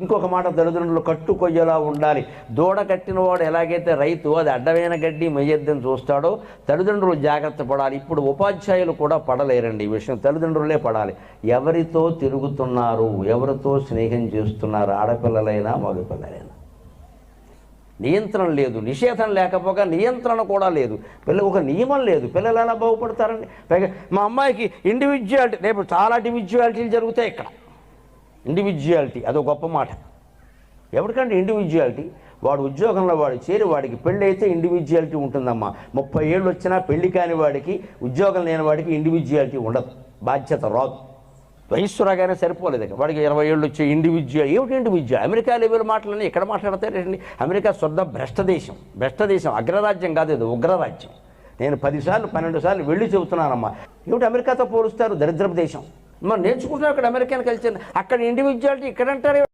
ఇంకొక మాట, తల్లిదండ్రులు కట్టు కొయ్యలా ఉండాలి. దూడ కట్టినవాడు ఎలాగైతే రైతు అది అడ్డమైన గడ్డి మెయ్యద్దని చూస్తాడో తల్లిదండ్రులు జాగ్రత్త పడాలి. ఇప్పుడు ఉపాధ్యాయులు కూడా పడలేరండి ఈ విషయం, తల్లిదండ్రులే పడాలి. ఎవరితో తిరుగుతున్నారు, ఎవరితో స్నేహం చేస్తున్నారు, ఆడపిల్లలైనా మగపిల్లలైనా. నియంత్రణ లేదు, నిషేధం లేకపోగా నియంత్రణ కూడా లేదు. ఒక నియమం లేదు, పిల్లలు ఎలా బాగుపడతారండి? పైగా మా అమ్మాయికి ఇండివిజువాలిటీ, రేపు చాలా ఇండివిజువాలిటీలు జరుగుతాయి ఇక్కడ. ఇండివిజువాలిటీ అదో గొప్ప మాట. ఎవరికంటే ఇండివిజువాలిటీ? వాడు ఉద్యోగంలో వాడు చేరి వాడికి పెళ్ళి అయితే ఇండివిజువాలిటీ ఉంటుందమ్మా. 30 ఏళ్ళు వచ్చినా పెళ్లి కాని వాడికి, ఉద్యోగం లేని వాడికి ఇండివిజువాలిటీ ఉండదు, బాధ్యత రాదు. వయస్సు రాగానే సరిపోలేదు, వాడికి 20 ఏళ్ళు వచ్చే ఇండివిజువల్. ఏమిటి ఇండివిజువల్? అమెరికా లెవెల్ మాటలని ఇక్కడ మాట్లాడతారండి. అమెరికా శుద్ధ భ్రష్ట దేశం, అగ్రరాజ్యం కాదు, ఇది ఉగ్రరాజ్యం. నేను 10 సార్లు 12 సార్లు వెళ్ళి చెబుతున్నానమ్మా. ఏమిటి అమెరికాతో పోలుస్తారు? దరిద్రపు దేశం. మనం నేర్చుకుంటున్నాం ఇక్కడ అమెరికన్ కల్చర్. అక్కడ ఇండివిజువాలిటీ ఇక్కడ అంటారు.